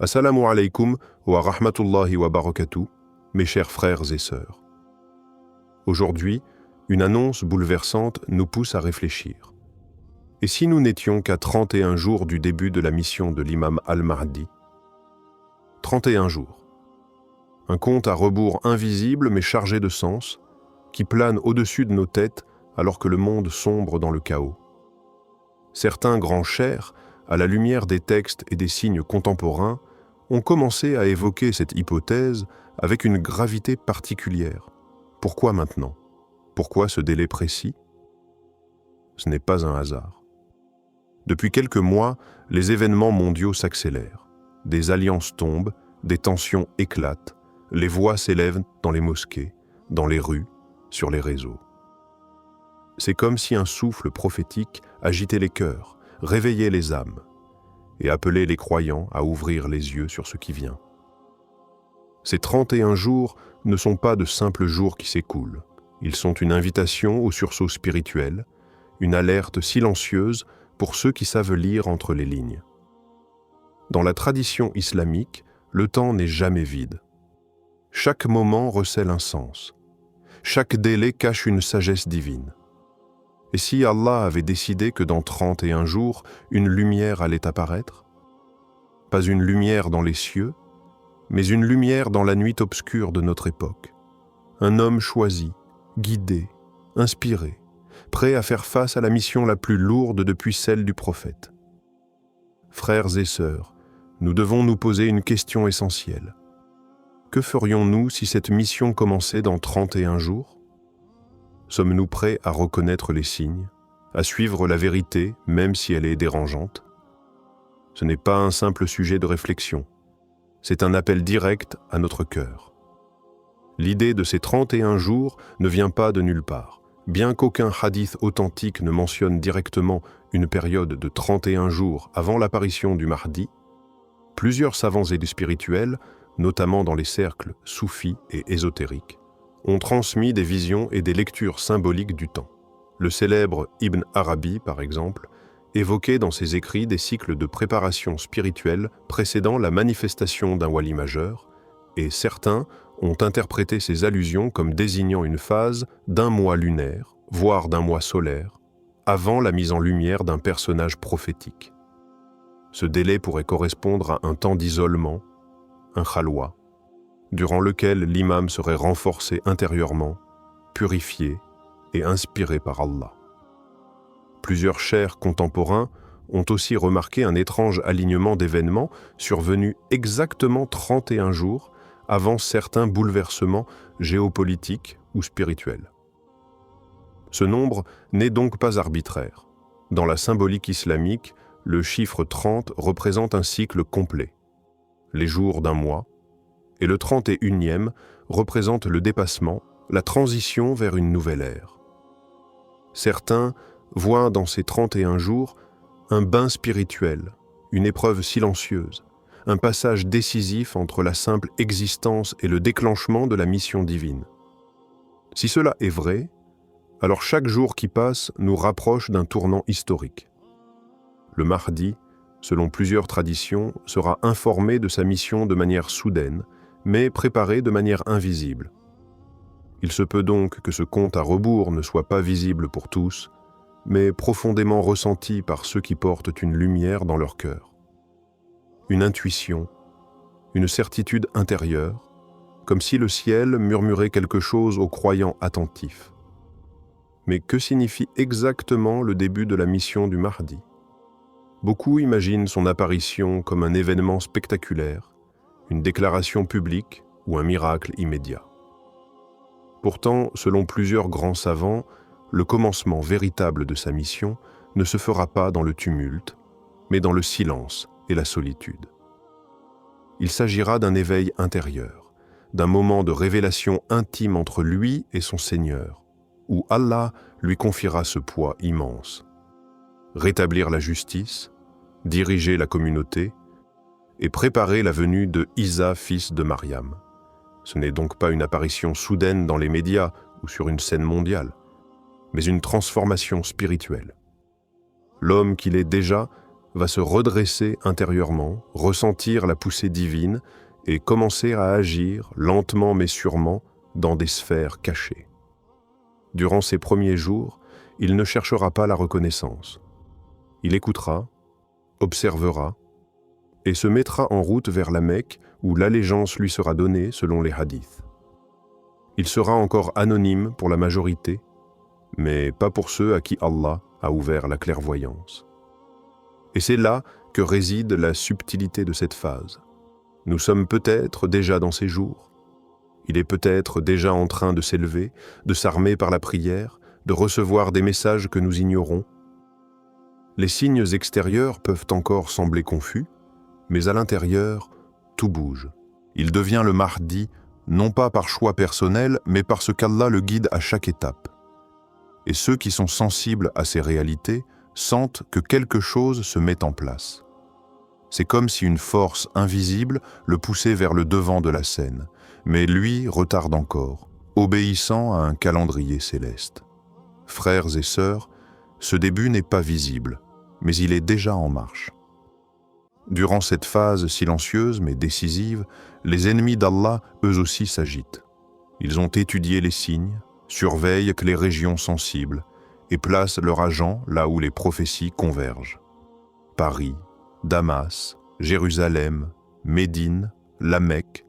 Assalamu alaikum wa rahmatullahi wa barakatuh, mes chers frères et sœurs. Aujourd'hui, une annonce bouleversante nous pousse à réfléchir. Et si nous n'étions qu'à 31 jours du début de la mission de l'imam al-Mahdi? 31 jours. Un compte à rebours invisible mais chargé de sens, qui plane au-dessus de nos têtes alors que le monde sombre dans le chaos. Certains grands chers, à la lumière des textes et des signes contemporains, ont commencé à évoquer cette hypothèse avec une gravité particulière. Pourquoi maintenant? Pourquoi ce délai précis? Ce n'est pas un hasard. Depuis quelques mois, les événements mondiaux s'accélèrent. Des alliances tombent, des tensions éclatent, les voix s'élèvent dans les mosquées, dans les rues, sur les réseaux. C'est comme si un souffle prophétique agitait les cœurs, réveillait les âmes et appelait les croyants à ouvrir les yeux sur ce qui vient. Ces 31 jours ne sont pas de simples jours qui s'écoulent. Ils sont une invitation au sursaut spirituel, une alerte silencieuse pour ceux qui savent lire entre les lignes. Dans la tradition islamique, le temps n'est jamais vide. Chaque moment recèle un sens. Chaque délai cache une sagesse divine. Et si Allah avait décidé que dans 31 jours, une lumière allait apparaître? Pas une lumière dans les cieux, mais une lumière dans la nuit obscure de notre époque. Un homme choisi, guidé, inspiré, prêt à faire face à la mission la plus lourde depuis celle du prophète. Frères et sœurs, nous devons nous poser une question essentielle. Que ferions-nous si cette mission commençait dans 31 jours? Sommes-nous prêts à reconnaître les signes, à suivre la vérité même si elle est dérangeante? Ce n'est pas un simple sujet de réflexion, c'est un appel direct à notre cœur. L'idée de ces 31 jours ne vient pas de nulle part. Bien qu'aucun hadith authentique ne mentionne directement une période de 31 jours avant l'apparition du Mahdi, plusieurs savants et spirituels, notamment dans les cercles soufis et ésotériques, ont transmis des visions et des lectures symboliques du temps. Le célèbre Ibn Arabi, par exemple, évoquait dans ses écrits des cycles de préparation spirituelle précédant la manifestation d'un wali majeur, et certains ont interprété ces allusions comme désignant une phase d'un mois lunaire, voire d'un mois solaire, avant la mise en lumière d'un personnage prophétique. Ce délai pourrait correspondre à un temps d'isolement, un khalwa, durant lequel l'imam serait renforcé intérieurement, purifié et inspiré par Allah. Plusieurs chers contemporains ont aussi remarqué un étrange alignement d'événements survenus exactement 31 jours avant certains bouleversements géopolitiques ou spirituels. Ce nombre n'est donc pas arbitraire. Dans la symbolique islamique, le chiffre 30 représente un cycle complet, les jours d'un mois, et le 31e représente le dépassement, la transition vers une nouvelle ère. Certains voient dans ces 31 jours un bain spirituel, une épreuve silencieuse, un passage décisif entre la simple existence et le déclenchement de la mission divine. Si cela est vrai, alors chaque jour qui passe nous rapproche d'un tournant historique. Le Mahdi, selon plusieurs traditions, sera informé de sa mission de manière soudaine, mais préparé de manière invisible. Il se peut donc que ce compte à rebours ne soit pas visible pour tous, mais profondément ressenti par ceux qui portent une lumière dans leur cœur. Une intuition, une certitude intérieure, comme si le ciel murmurait quelque chose aux croyants attentifs. Mais que signifie exactement le début de la mission du Mahdi? Beaucoup imaginent son apparition comme un événement spectaculaire, une déclaration publique ou un miracle immédiat. Pourtant, selon plusieurs grands savants, le commencement véritable de sa mission ne se fera pas dans le tumulte, mais dans le silence et la solitude. Il s'agira d'un éveil intérieur, d'un moment de révélation intime entre lui et son Seigneur, où Allah lui confiera ce poids immense. Rétablir la justice, diriger la communauté et préparer la venue de Isa, fils de Mariam. Ce n'est donc pas une apparition soudaine dans les médias ou sur une scène mondiale, mais une transformation spirituelle. L'homme qu'il est déjà va se redresser intérieurement, ressentir la poussée divine et commencer à agir lentement mais sûrement dans des sphères cachées. Durant ces premiers jours, il ne cherchera pas la reconnaissance. Il écoutera, observera et se mettra en route vers la Mecque où l'allégeance lui sera donnée selon les hadiths. Il sera encore anonyme pour la majorité, mais pas pour ceux à qui Allah a ouvert la clairvoyance. Et c'est là que réside la subtilité de cette phase. Nous sommes peut-être déjà dans ces jours. Il est peut-être déjà en train de s'élever, de s'armer par la prière, de recevoir des messages que nous ignorons. Les signes extérieurs peuvent encore sembler confus, mais à l'intérieur, tout bouge. Il devient le Mahdi, non pas par choix personnel, mais parce qu'Allah le guide à chaque étape. Et ceux qui sont sensibles à ces réalités sentent que quelque chose se met en place. C'est comme si une force invisible le poussait vers le devant de la scène, mais lui retarde encore, obéissant à un calendrier céleste. Frères et sœurs, ce début n'est pas visible, mais il est déjà en marche. Durant cette phase silencieuse mais décisive, les ennemis d'Allah, eux aussi, s'agitent. Ils ont étudié les signes, surveillent les régions sensibles et placent leurs agents là où les prophéties convergent. Paris, Damas, Jérusalem, Médine, la Mecque,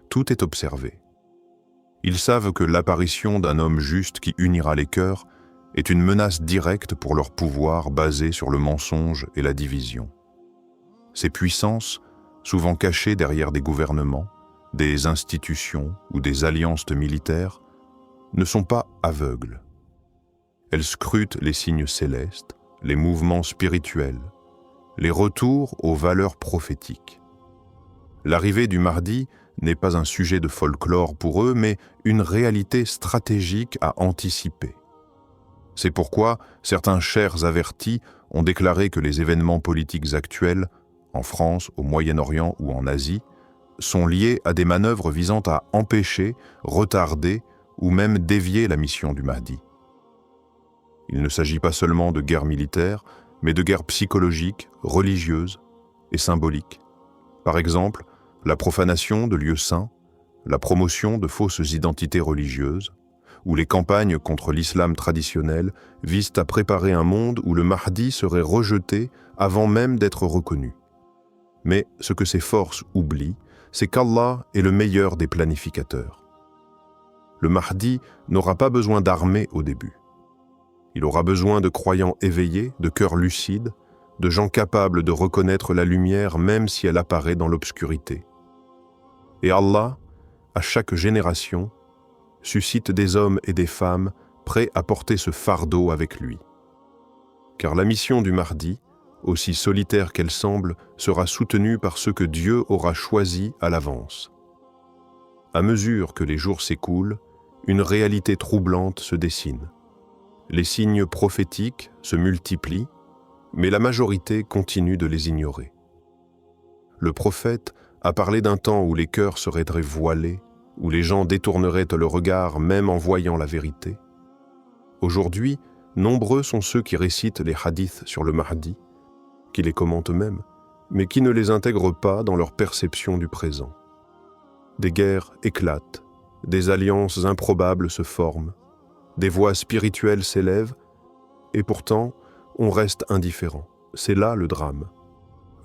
tout est observé. Ils savent que l'apparition d'un homme juste qui unira les cœurs est une menace directe pour leur pouvoir basé sur le mensonge et la division. Ces puissances, souvent cachées derrière des gouvernements, des institutions ou des alliances militaires, ne sont pas aveugles. Elles scrutent les signes célestes, les mouvements spirituels, les retours aux valeurs prophétiques. L'arrivée du Mahdi n'est pas un sujet de folklore pour eux, mais une réalité stratégique à anticiper. C'est pourquoi certains chers avertis ont déclaré que les événements politiques actuels, en France, au Moyen-Orient ou en Asie, sont liés à des manœuvres visant à empêcher, retarder ou même dévier la mission du Mahdi. Il ne s'agit pas seulement de guerre militaire, mais de guerre psychologique, religieuse et symbolique. Par exemple, la profanation de lieux saints, la promotion de fausses identités religieuses, ou les campagnes contre l'islam traditionnel visent à préparer un monde où le Mahdi serait rejeté avant même d'être reconnu. Mais ce que ces forces oublient, c'est qu'Allah est le meilleur des planificateurs. Le Mahdi n'aura pas besoin d'armée au début. Il aura besoin de croyants éveillés, de cœurs lucides, de gens capables de reconnaître la lumière même si elle apparaît dans l'obscurité. Et Allah, à chaque génération, suscite des hommes et des femmes prêts à porter ce fardeau avec lui. Car la mission du Mahdi, aussi solitaire qu'elle semble, sera soutenue par ceux que Dieu aura choisis à l'avance. À mesure que les jours s'écoulent, une réalité troublante se dessine. Les signes prophétiques se multiplient, mais la majorité continue de les ignorer. Le prophète a parlé d'un temps où les cœurs seraient voilés, où les gens détourneraient le regard même en voyant la vérité. Aujourd'hui, nombreux sont ceux qui récitent les hadiths sur le Mahdi, qui les commentent eux-mêmes, mais qui ne les intègrent pas dans leur perception du présent. Des guerres éclatent, des alliances improbables se forment, des voix spirituelles s'élèvent, et pourtant, on reste indifférent. C'est là le drame.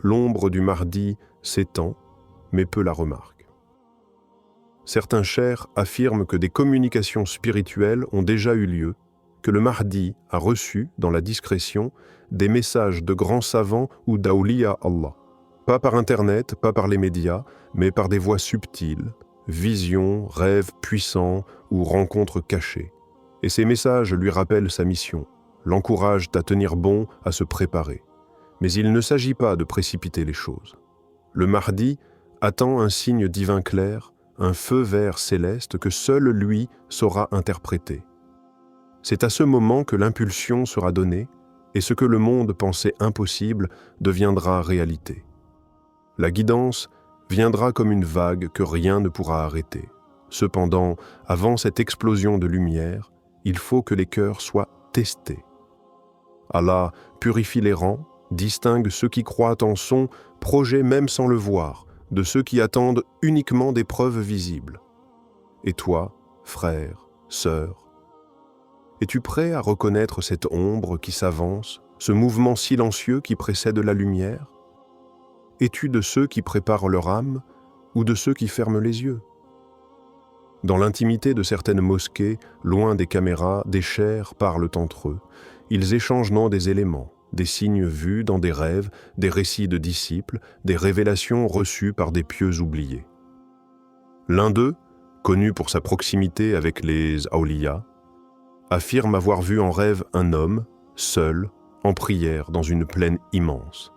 L'ombre du Mahdi s'étend, mais peu la remarque. Certains chers affirment que des communications spirituelles ont déjà eu lieu, que le Mahdi a reçu, dans la discrétion, des messages de grands savants ou d'Awliya Allah. Pas par Internet, pas par les médias, mais par des voix subtiles, visions, rêves puissants ou rencontres cachées. Et ces messages lui rappellent sa mission, l'encouragent à tenir bon, à se préparer. Mais il ne s'agit pas de précipiter les choses. Le Mahdi attend un signe divin clair, un feu vert céleste que seul lui saura interpréter. C'est à ce moment que l'impulsion sera donnée et ce que le monde pensait impossible deviendra réalité. La guidance viendra comme une vague que rien ne pourra arrêter. Cependant, avant cette explosion de lumière, il faut que les cœurs soient testés. Allah purifie les rangs, distingue ceux qui croient en son projet même sans le voir, de ceux qui attendent uniquement des preuves visibles. Et toi, frère, sœur, es-tu prêt à reconnaître cette ombre qui s'avance, ce mouvement silencieux qui précède la lumière? Es-tu de ceux qui préparent leur âme ou de ceux qui ferment les yeux? Dans l'intimité de certaines mosquées, loin des caméras, des chers parlent entre eux. Ils échangent non des éléments, des signes vus dans des rêves, des récits de disciples, des révélations reçues par des pieux oubliés. L'un d'eux, connu pour sa proximité avec les awliya, affirme avoir vu en rêve un homme, seul, en prière dans une plaine immense.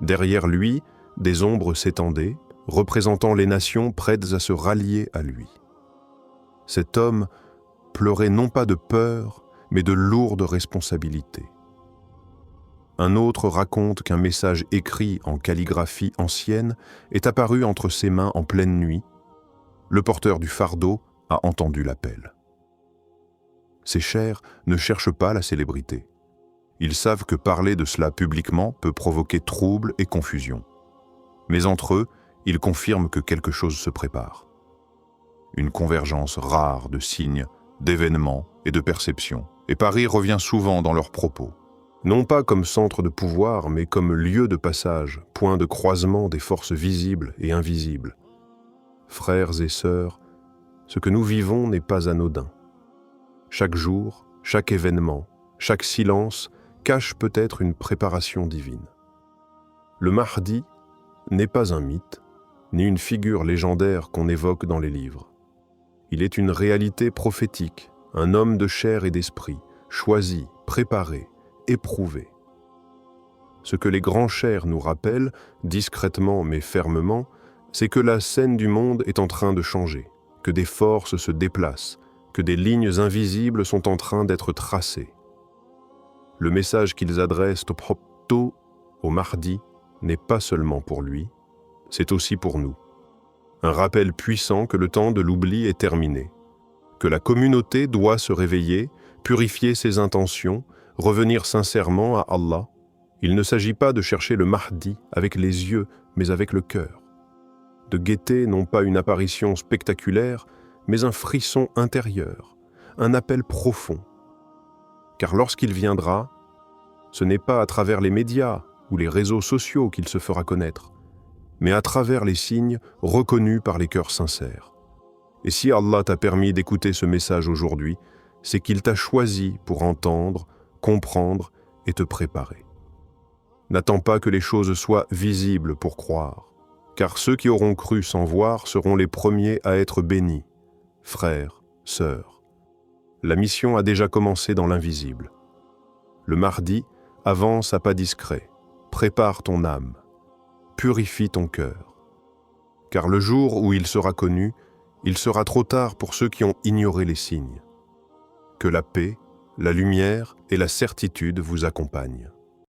Derrière lui, des ombres s'étendaient, représentant les nations prêtes à se rallier à lui. Cet homme pleurait non pas de peur, mais de lourdes responsabilités. Un autre raconte qu'un message écrit en calligraphie ancienne est apparu entre ses mains en pleine nuit. Le porteur du fardeau a entendu l'appel. Ces chers ne cherchent pas la célébrité. Ils savent que parler de cela publiquement peut provoquer trouble et confusion. Mais entre eux, ils confirment que quelque chose se prépare. Une convergence rare de signes, d'événements et de perceptions. Et Paris revient souvent dans leurs propos. Non pas comme centre de pouvoir, mais comme lieu de passage, point de croisement des forces visibles et invisibles. Frères et sœurs, ce que nous vivons n'est pas anodin. Chaque jour, chaque événement, chaque silence cache peut-être une préparation divine. Le Mahdi n'est pas un mythe, ni une figure légendaire qu'on évoque dans les livres. Il est une réalité prophétique, un homme de chair et d'esprit, choisi, préparé, éprouvé. Ce que les grands chers nous rappellent, discrètement mais fermement, c'est que la scène du monde est en train de changer, que des forces se déplacent, que des lignes invisibles sont en train d'être tracées. Le message qu'ils adressent au Mahdi n'est pas seulement pour lui, c'est aussi pour nous. Un rappel puissant que le temps de l'oubli est terminé, que la communauté doit se réveiller, purifier ses intentions, revenir sincèrement à Allah. Il ne s'agit pas de chercher le Mahdi avec les yeux, mais avec le cœur. De guetter non pas une apparition spectaculaire, mais un frisson intérieur, un appel profond. Car lorsqu'il viendra, ce n'est pas à travers les médias ou les réseaux sociaux qu'il se fera connaître, mais à travers les signes reconnus par les cœurs sincères. Et si Allah t'a permis d'écouter ce message aujourd'hui, c'est qu'il t'a choisi pour entendre, comprendre et te préparer. N'attends pas que les choses soient visibles pour croire, car ceux qui auront cru sans voir seront les premiers à être bénis. Frères, sœurs, la mission a déjà commencé dans l'invisible. Le Mahdi avance à pas discrets. Prépare ton âme, purifie ton cœur. Car le jour où il sera connu, il sera trop tard pour ceux qui ont ignoré les signes. Que la paix, la lumière et la certitude vous accompagnent.